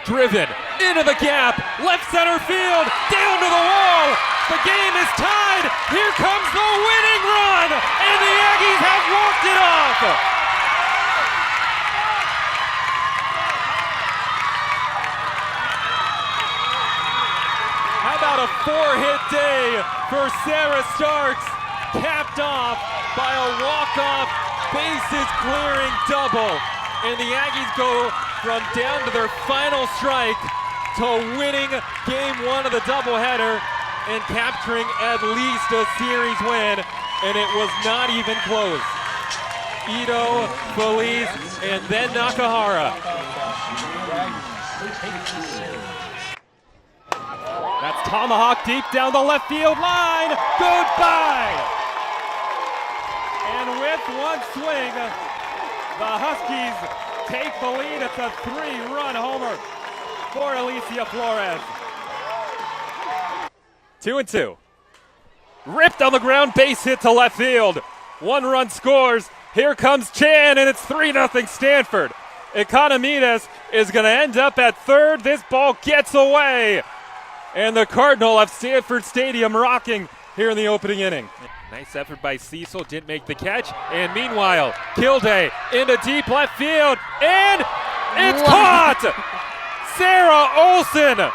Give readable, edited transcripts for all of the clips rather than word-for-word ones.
driven into the gap, left center field, down to the wall. The game is tied. Here comes the winning run, and the Aggies have walked it off. How about a 4-hit day for Sarah Starks, capped off by a walk-off, bases-clearing double. And the Aggies go from down to their final strike to winning game one of the doubleheader and capturing at least a series win, and it was not even close. Ito, Feliz, and then Nakahara. That's tomahawk deep down the left field line. Goodbye! And with one swing, the Huskies take the lead. It's a 3-run homer for Alicia Flores. 2-2. Ripped on the ground, base hit to left field. 1 run scores. Here comes Chan, and it's 3-0 Stanford. Economides is going to end up at third. This ball gets away. And the Cardinal of Stanford Stadium rocking here in the opening inning. Nice effort by Cecil, didn't make the catch. And meanwhile, Kilday into deep left field, and it's caught! Sarah Olson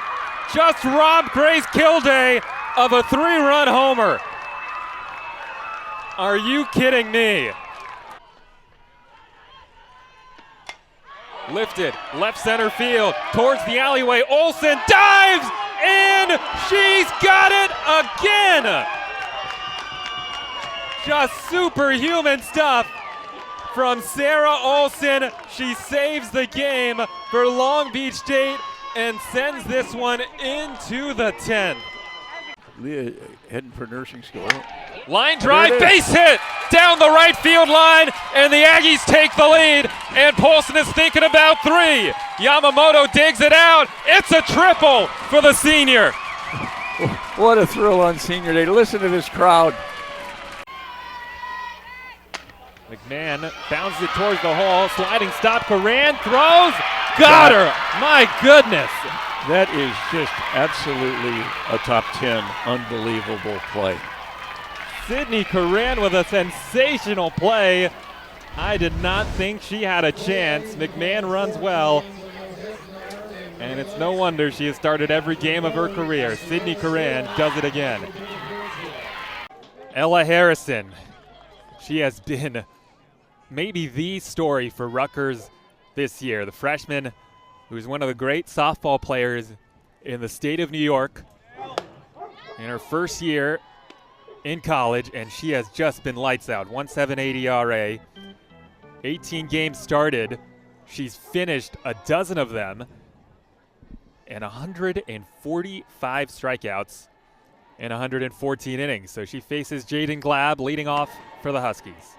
just robbed Grace Kilday of a 3-run homer. Are you kidding me? Lifted, left center field, towards the alleyway. Olson dives, and she's got it again! Just superhuman stuff from Sarah Olson. She saves the game for Long Beach State and sends this one into the 10th. Leah heading for nursing school. Line drive, base hit down the right field line, and the Aggies take the lead, and Paulson is thinking about 3. Yamamoto digs it out. It's a triple for the senior. What a thrill on senior day. Listen to this crowd. McMahon bounces it towards the hole, sliding stop, Coran throws, got her! My goodness! That is just absolutely a top 10 unbelievable play. Sydney Coran with a sensational play. I did not think she had a chance. McMahon runs well, and it's no wonder she has started every game of her career. Sydney Coran does it again. Ella Harrison, she has been maybe the story for Rutgers this year. The freshman who's one of the great softball players in the state of New York in her first year in college, and she has just been lights out. 1.78 ERA, 18 games started. She's finished a dozen of them, and 145 strikeouts in 114 innings. So she faces Jaden Glab leading off for the Huskies.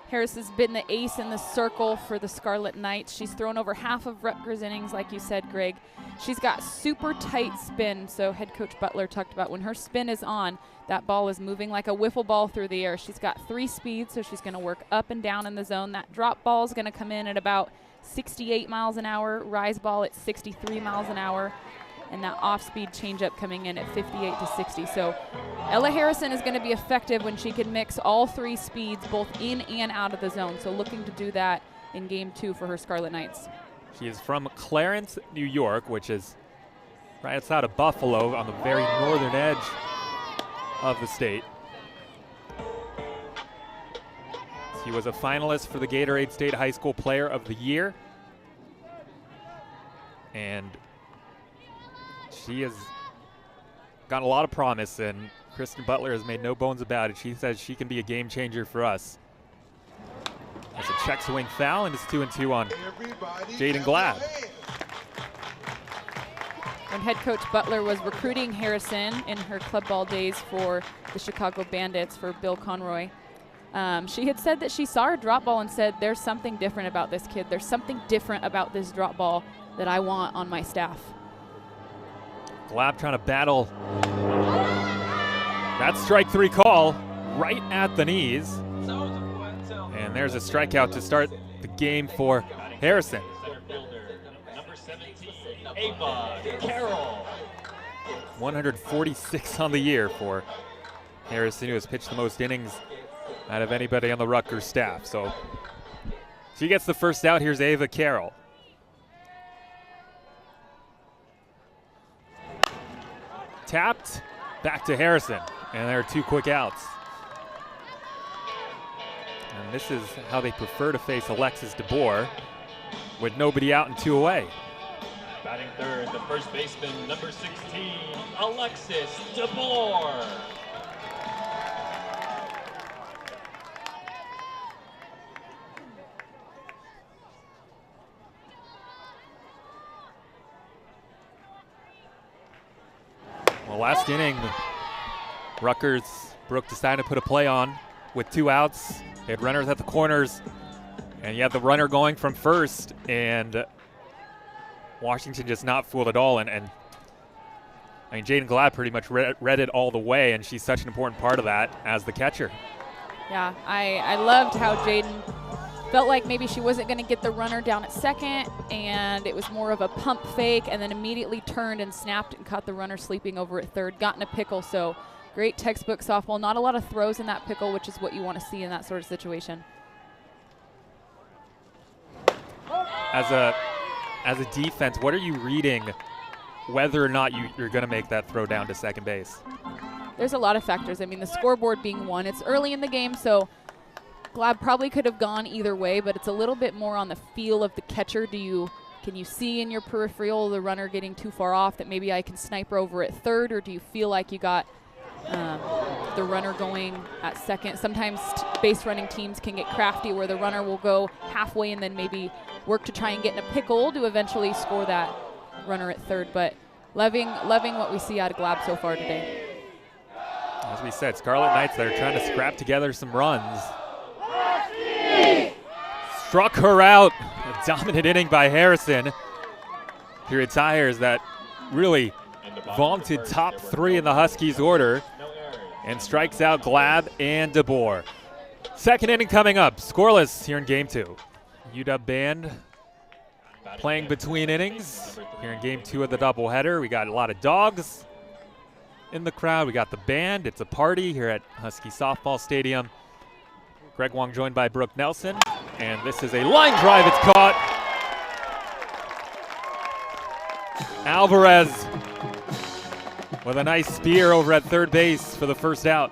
Harris has been the ace in the circle for the Scarlet Knights. She's thrown over half of Rutgers innings, like you said, Greg. She's got super tight spin, so head coach Butler talked about when her spin is on, that ball is moving like a wiffle ball through the air. She's got 3 speeds, so she's going to work up and down in the zone. That drop ball is going to come in at about 68 miles an hour, rise ball at 63 miles an hour, and that off-speed changeup coming in at 58 to 60. So Ella Harrison is going to be effective when she can mix all 3 speeds, both in and out of the zone. So looking to do that in game 2 for her Scarlet Knights. She is from Clarence, New York, which is right outside of Buffalo on the very northern edge of the state. She was a finalist for the Gatorade State High School Player of the Year. And she has got a lot of promise, and Kristen Butler has made no bones about it. She says she can be a game changer for us. That's a check swing foul, and it's 2-2 on Jaden Glab. When head coach Butler was recruiting Harrison in her club ball days for the Chicago Bandits for Bill Conroy, she had said that she saw her drop ball and said, there's something different about this kid. There's something different about this drop ball that I want on my staff. Glab trying to battle that strike 3 call right at the knees. And there's a strikeout to start the game for Harrison. Ava Carroll. 146 on the year for Harrison, who has pitched the most innings out of anybody on the Rutgers staff. So she gets the first out. Here's Ava Carroll. Tapped, back to Harrison, and there are 2 quick outs. And this is how they prefer to face Alexis DeBoer, with nobody out and 2 away. Batting third, the first baseman, number 16, Alexis DeBoer. Well, last inning, Rutgers, Brooke decided to put a play on with 2 outs. They had runners at the corners, and you had the runner going from first, and Washington just not fooled at all. And I mean, Jaden Glad pretty much read it all the way, and she's such an important part of that as the catcher. Yeah, I loved how Jaden felt like maybe she wasn't going to get the runner down at second, and it was more of a pump fake, and then immediately turned and snapped and caught the runner sleeping over at third, got in a pickle. So great textbook softball. Not a lot of throws in that pickle, which is what you want to see in that sort of situation. As a defense, what are you reading whether or not you're going to make that throw down to second base? There's a lot of factors. I mean, the scoreboard being one. It's early in the game, so Glad probably could have gone either way, but it's a little bit more on the feel of the catcher. Can you see in your peripheral the runner getting too far off that maybe I can sniper over at third, or do you feel like you got the runner going at second? Sometimes base running teams can get crafty where the runner will go halfway and then maybe work to try and get in a pickle to eventually score that runner at third. But loving what we see out of Glab so far today. As we said, Scarlet Knights, they're trying to scrap together some runs. Struck her out. A dominant inning by Harrison. He retires that really vaunted top 3 in the Huskies order and strikes out Glab and DeBoer. Second inning coming up. Scoreless here in game 2. UW band playing between innings here in game 2 of the doubleheader. We got a lot of dogs in the crowd. We got the band. It's a party here at Husky Softball Stadium. Greg Wong joined by Brooke Nelson, and this is a line drive. It's caught. Alvarez with a nice spear over at third base for the first out.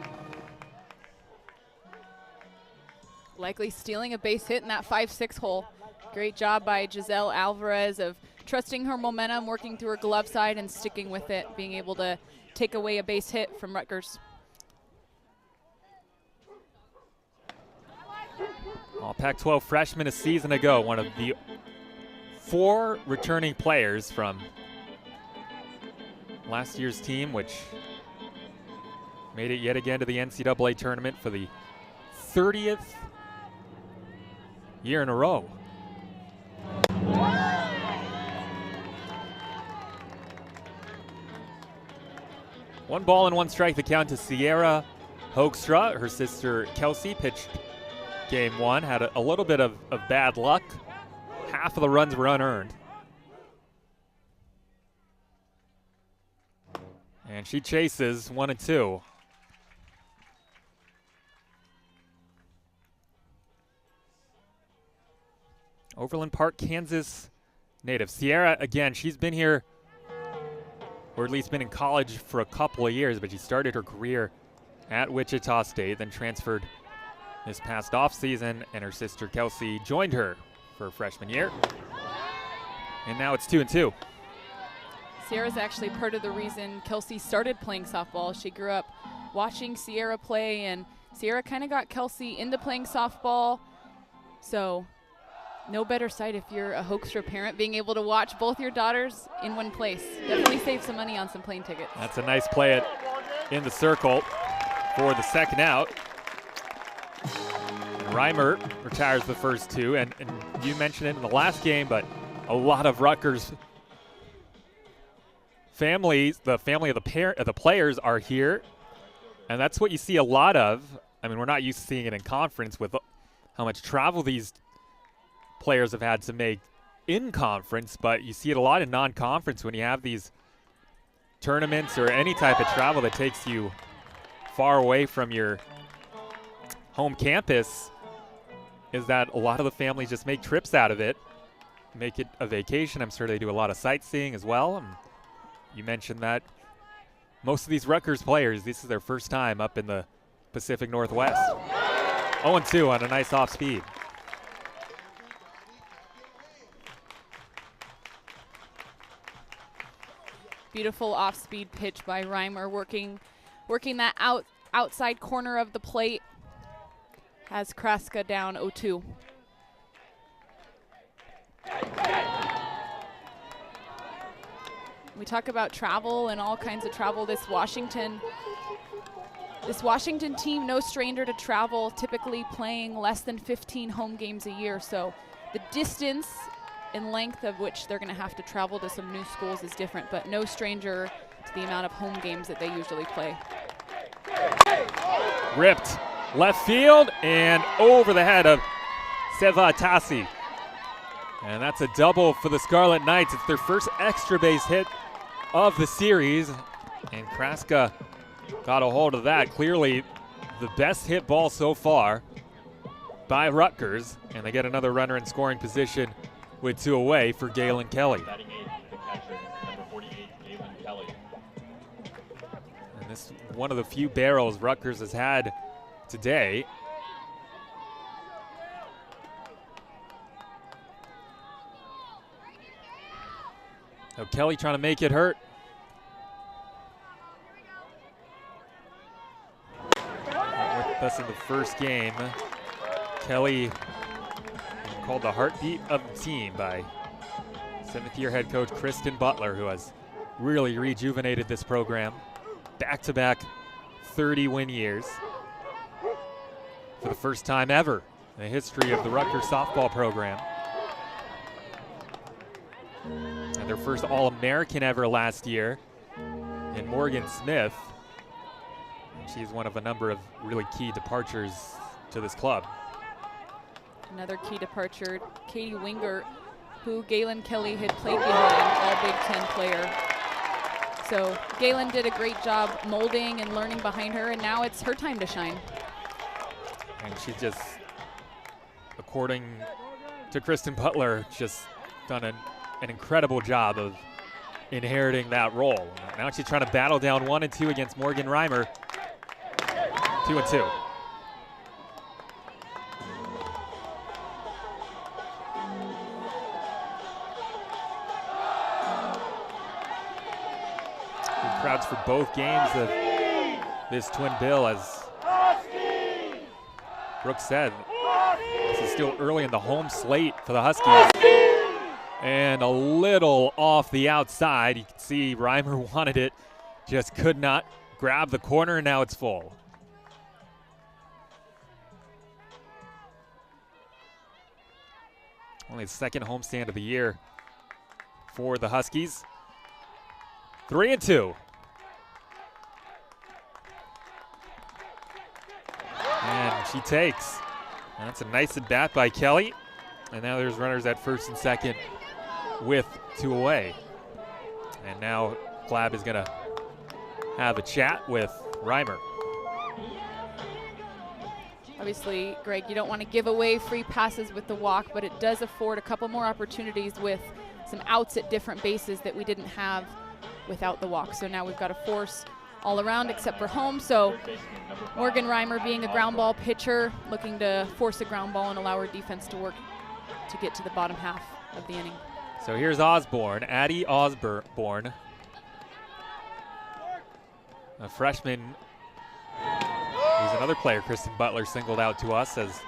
Likely stealing a base hit in that 5-6 hole. Great job by Giselle Alvarez of trusting her momentum, working through her glove side and sticking with it, being able to take away a base hit from Rutgers. Pac-12 freshman a season ago, one of the 4 returning players from last year's team, which made it yet again to the NCAA tournament for the 30th year in a row. One ball and 1 strike, the count to Sierra Hoekstra. Her sister Kelsey pitched game 1, had a little bit of bad luck. Half of the runs were unearned. And she chases 1 and 2. Overland Park, Kansas native. Sierra, again, she's been here, or at least been in college for a couple of years, but she started her career at Wichita State, then transferred this past offseason, and her sister Kelsey joined her for her freshman year. And now it's 2 and 2. Sierra's actually part of the reason Kelsey started playing softball. She grew up watching Sierra play, and Sierra kind of got Kelsey into playing softball. So no better sight if you're a Hoekstra parent, being able to watch both your daughters in one place. Definitely save some money on some plane tickets. That's a nice play in the circle for the second out. Reimer retires the first 2, and you mentioned it in the last game, but a lot of Rutgers families, the family of the players are here, and that's what you see a lot of. I mean, we're not used to seeing it in conference with how much travel these players have had to make in conference, but you see it a lot in non-conference when you have these tournaments or any type of travel that takes you far away from your home campus, is that a lot of the families just make trips out of it, make it a vacation. I'm sure they do a lot of sightseeing as well. And you mentioned that most of these Rutgers players, this is their first time up in the Pacific Northwest. 0-2 on a nice off speed. Beautiful off-speed pitch by Reimer, working that outside corner of the plate. Has Kraska down 0-2. We talk about travel and all kinds of travel. This Washington team, no stranger to travel, typically playing less than 15 home games a year. So the distance and length of which they're going to have to travel to some new schools is different, but no stranger to the amount of home games that they usually play. Ripped left field and over the head of Seva Tassi. And that's a double for the Scarlet Knights. It's their first extra base hit of the series, and Kraska got a hold of that. Clearly the best hit ball so far by Rutgers, and they get another runner in scoring position with 2 away for Galen Kelly. Batting eighth, the catcher, number 48, Galen Kelly. And this is one of the few barrels Rutgers has had today. So Kelly trying to make it hurt. With us in the first game, Kelly called the heartbeat of the team by 7th-year head coach Kristen Butler, who has really rejuvenated this program. Back-to-back 30-win years for the first time ever in the history of the Rutgers softball program. And their first All-American ever last year in Morgan Smith. She's one of a number of really key departures to this club. Another key departure, Katie Wingert, who Galen Kelly had played behind, all Big Ten player. So Galen did a great job molding and learning behind her, and now it's her time to shine. And she's just, according to Kristen Butler, just done an incredible job of inheriting that role. Now she's trying to battle down 1 and 2 against Morgan Reimer. 2 and 2. Good crowds for both games of this twin bill, as Brooks said. This is still early in the home slate for the Huskies. And a little off the outside. You can see Reimer wanted it, just could not grab the corner, and now it's full. Only the second homestand of the year for the Huskies. 3 and 2. And she takes. And that's a nice at bat by Kelly. And now there's runners at first and second with 2 away. And now Clabb is going to have a chat with Reimer. Obviously, Greg, you don't want to give away free passes with the walk, but it does afford a couple more opportunities with some outs at different bases that we didn't have without the walk. So now we've got a force all around except for home. So Morgan Reimer, being a ground ball pitcher, looking to force a ground ball and allow her defense to work to get to the bottom half of the inning. So here's Osborne, Addie Osborne, a freshman. He's another player Kristen Butler singled out to us as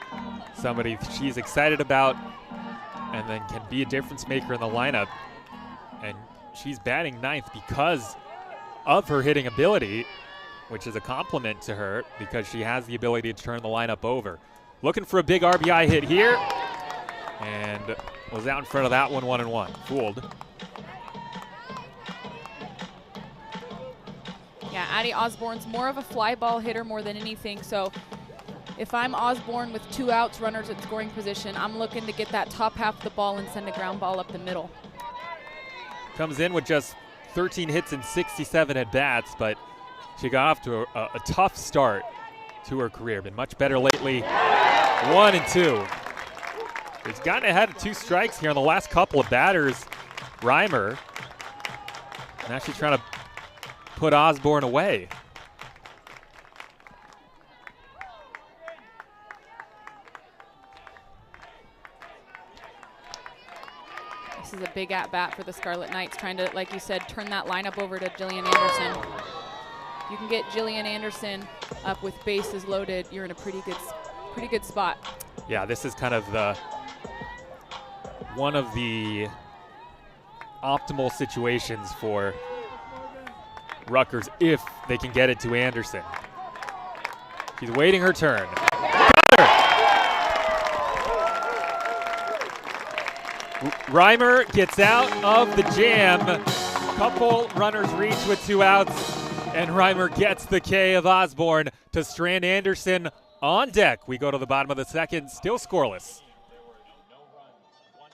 somebody she's excited about and then can be a difference maker in the lineup. And she's batting 9th because of her hitting ability, which is a compliment to her because she has the ability to turn the lineup over. Looking for a big RBI hit here, and was out in front of that one, 1-1. Fooled. Yeah, Addie Osborne's more of a fly ball hitter more than anything, so If I'm Osborne with 2 outs, runners at scoring position, I'm looking to get that top half of the ball and send a ground ball up the middle. Comes in with just 13 hits and 67 at-bats, but she got off to a tough start to her career. Been much better lately. 1 and 2. She's gotten ahead of 2 strikes here on the last couple of batters. Reimer. Now she's trying to put Osborne away. This is a big at-bat for the Scarlet Knights, trying to, like you said, turn that lineup over to Jillian Anderson. You can get Jillian Anderson up with bases loaded, you're in a pretty good spot. Yeah, this is kind of one of the optimal situations for Rutgers if they can get it to Anderson. She's waiting her turn. Reimer gets out of the jam. Couple runners reach with 2 outs, and Reimer gets the K of Osborne to strand Anderson on deck. We go to the bottom of the second, still scoreless.